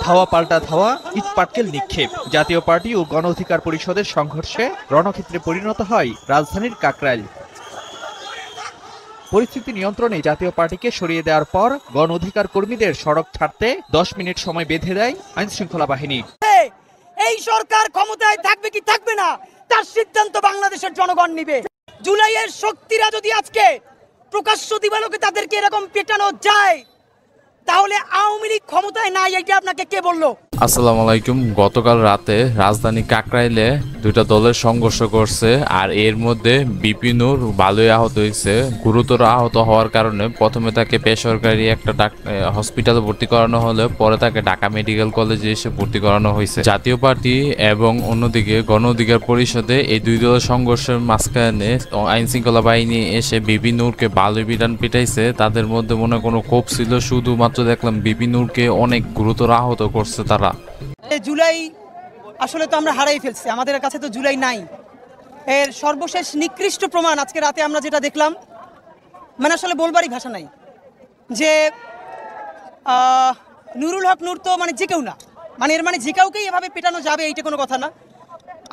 ধাওয়া পাল্টা ধাওয়া, ইটপাটকেল নিক্ষেপ। জাতীয় পার্টি ও গণ অধিকার পরিষদের সংঘর্ষে রণক্ষেত্রে পরিণত হয় রাজধানীর কাকরাইল। পরিস্থিতি নিয়ন্ত্রণে জাতীয় পার্টিকে সরিয়ে দেওয়ার পর গণ অধিকার কর্মীদের সড়ক ছাড়তে 10 মিনিট সময় বেঁধে দেয় আইন শৃঙ্খলা বাহিনী। এই সরকার ক্ষমতায় থাকবে কি থাকবে না তার সিদ্ধান্ত বাংলাদেশের জনগণ নিবে। জুলাইয়ের শক্তিরা যদি আজকে প্রকাশ্য দিবালোকে তাদেরকে এরকম পেটানো যায়, তাহলে আওয়ামী লীগ ক্ষমতায় নাই, এটা আপনাকে কে বললো? আসসালামু আলাইকুম। গতকাল রাতে রাজধানী কাকরাইলে দুইটা দলের সংঘর্ষ করছে, আর এর মধ্যে বিপিনুর ভালোই আহত হয়েছে। গুরুতর আহত হওয়ার কারণে প্রথমে তাকে বেসরকারি একটা হসপিটালে ভর্তি করানো হলে পরে তাকে ঢাকা মেডিকেল কলেজে এসে ভর্তি করানো হয়েছে। জাতীয় পার্টি এবং অন্যদিকে গণ অধিকার পরিষদে এই দুই দলের সংঘর্ষের মাঝখানে আইন শৃঙ্খলা বাহিনী এসে বিপিনুরকে ভালোই পিটাইছে। তাদের মধ্যে মনে কোনো ক্ষোভ ছিল, শুধুমাত্র দেখলাম বিপিনুরকে অনেক গুরুতর আহত করছে তারা। জুলাই আসলে তো আমরা হারাই ফেলছি, আমাদের কাছে তো জুলাই নাই। এর সর্বশেষ নিকৃষ্ট প্রমাণ আজকে রাতে আমরা যেটা দেখলাম, মানে আসলে বলবারই ভাষা নাই। যে নুরুল হক নূর তো মানে যে কেউ না, মানে এর মানে যে কাউকেই এভাবে পেটানো যাবে এইটা কোনো কথা না।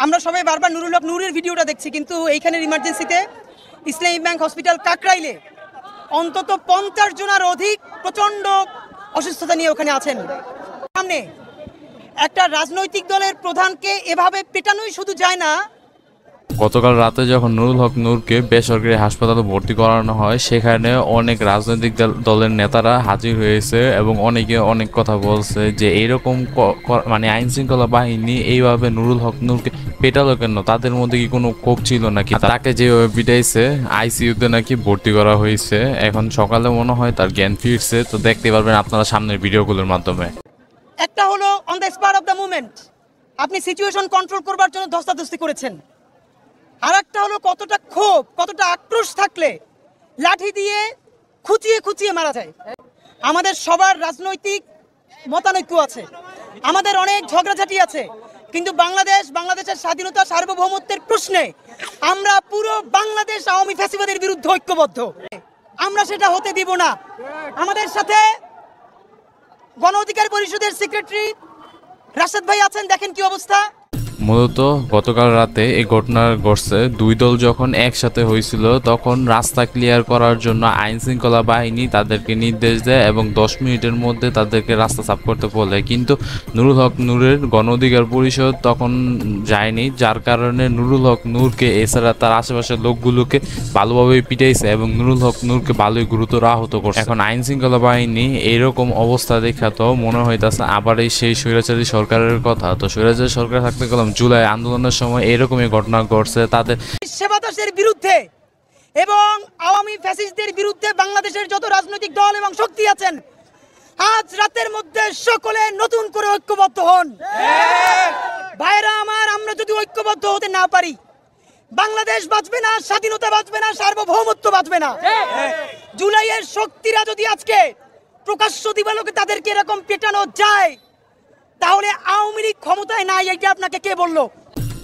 আমরা সবাই বারবার নুরুল হক নূরের ভিডিওটা দেখছি, কিন্তু এইখানের ইমার্জেন্সিতে ইসলামী ব্যাংক হসপিটাল কাকরাইলে অন্তত 50 জনের অধিক প্রচণ্ড অসুস্থতা নিয়ে ওখানে আছেন। সামনে একটা রাজনৈতিক দলের প্রধানকে এভাবে পেটানোই শুধু যায় না। গতকাল রাতে যখন নুরুল হক নূরকে বেসরকারি হাসপাতালে ভর্তি করানো হয়, সেখানে অনেক রাজনৈতিক দলের নেতারা হাজির হয়েছে এবং অনেকে অনেক কথা বলছে যে এইরকম মানে আইন শৃঙ্খলা বাহিনী এইভাবে নুরুল হক নূরকে পেটালো কেন, তাদের মধ্যে কি কোনো ক্ষোভ ছিল নাকি? তাকে যেভাবে পিটাইছে আইসিইউতে নাকি ভর্তি করা হয়েছে। এখন সকালে মনে হয় তার জ্ঞান ফিরছে, তো দেখতে পারবেন আপনারা সামনের ভিডিওগুলোর মাধ্যমে। একটা হলো on the spot of the movement, আপনি সিচুয়েশন কন্ট্রোল করবার জন্য ধস্তাধস্তি করেছেন। আর একটা হলো কতটা ক্ষোভ, কতটা আক্রোশ থাকলে লাঠি দিয়ে খুঁচিয়ে খুঁচিয়ে মারা যায়। আমাদের সবার রাজনৈতিক মতানৈক্য আছে, আমাদের অনেক ঝগড়াঝাটি আছে, কিন্তু বাংলাদেশের স্বাধীনতা সার্বভৌমত্বের প্রশ্নে আমরা পুরো বাংলাদেশ আওয়ামী ফ্যাসিবাদের বিরুদ্ধে ঐক্যবদ্ধ। আমরা সেটা হতে দিব না। আমাদের সাথে গণ অধিকার পরিষদের সেক্রেটারি রাশেদ ভাই আছেন, দেখেন কি অবস্থা। মূলত গতকাল রাতে এই ঘটনা ঘটছে। দুই দল যখন একসাথে হয়েছিল তখন রাস্তা ক্লিয়ার করার জন্য আইন শৃঙ্খলা বাহিনী তাদেরকে নির্দেশ দেয় এবং 10 মিনিটের মধ্যে তাদেরকে রাস্তা সাফ করতে বলে, কিন্তু নুরুল হক নূরের গণ অধিকার পরিষদ তখন যায়নি, যার কারণে নুরুল হক নূরকে এছাড়া তার আশেপাশের লোকগুলোকে ভালোভাবে পিটাইছে এবং নুরুল হক নূরকে ভালোই গুরুতর আহত করছে। এখন আইন শৃঙ্খলা বাহিনী এইরকম অবস্থা দেখা তো মনে হইতেছে আবার সেই স্বৈরাচারী সরকারের কথা। তো স্বৈরাচারী সরকার থাকতে গেলাম জুলাই আন্দোলনের সময় এরকমই ঘটনা ঘটছে তাদের সেবাদাসের বিরুদ্ধে এবং আওয়ামী ফ্যাসিস্টদের বিরুদ্ধে বাংলাদেশের যত রাজনৈতিক দল এবং শক্তি আছেন, আজ রাতের মধ্যে সকলে নতুন করে ঐক্যবদ্ধ হন। ভাইরা আমার, আমরা যদি ঐক্যবদ্ধ হতে না পারি, বাংলাদেশ বাঁচবে না, স্বাধীনতা বাঁচবে না, সার্বভৌমত্ব বাঁচবে না। জুলাইয়ের শক্তিরা যদি আজকে প্রকাশ্য দিবালোকে তাদেরকে এরকম পেটানো যায়, তাহলে আওয়ামী লীগ ক্ষমতায় নাই, এটা আপনাকে কে বললো?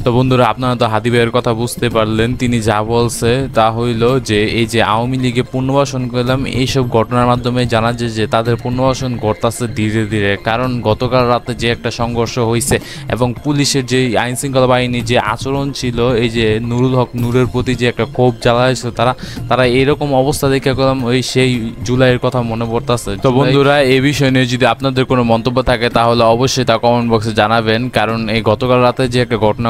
তো বন্ধুরা, আপনারা তো হাদি ভাইয়ের কথা বুঝতে পারলেন। তিনি যা বলছে তা হইল যে এই যে আওয়ামী লীগে পুনর্বাসন করলাম, এইসব ঘটনার মাধ্যমে জানা যায় যে তাদের পুনর্বাসন ঘটতেছে ধীরে ধীরে। কারণ গতকাল রাতে যে একটা সংঘর্ষ হয়েছে এবং পুলিশের যে আইন শৃঙ্খলা বাহিনীর যে আচরণ ছিল, এই যে নুরুল হক নূরের প্রতি যে একটা ক্ষোভ জ্বালাইছিল তারা এরকম অবস্থা দেখে গেলাম ওই সেই জুলাইয়ের কথা মনে পড়তেছে। তো বন্ধুরা, এই বিষয় নিয়ে যদি আপনাদের কোনো মন্তব্য থাকে তাহলে অবশ্যই তা কমেন্ট বক্সে জানাবেন। কারণ এই গতকাল রাতে যে একটা ঘটনা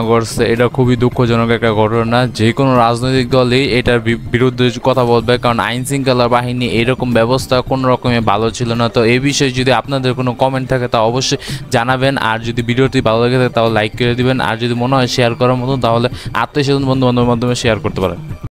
এটা খুবই দুঃখজনক একটা ঘটনা। যে কোনো রাজনৈতিক দলই এটার বিরুদ্ধে কথা বলবে, কারণ আইন শৃঙ্খলা বাহিনী এরকম ব্যবস্থা কোনো রকমে ভালো ছিল না। তো এই বিষয়ে যদি আপনাদের কোনো কমেন্ট থাকে তা অবশ্যই জানাবেন। আর যদি ভিডিওটি ভালো লাগে থাকে তাহলে লাইক করে দিবেন। আর যদি মনে হয় শেয়ার করার মতো তাহলে আত্মীয় স্বজন বন্ধু বান্ধবের মাধ্যমে শেয়ার করতে পারেন।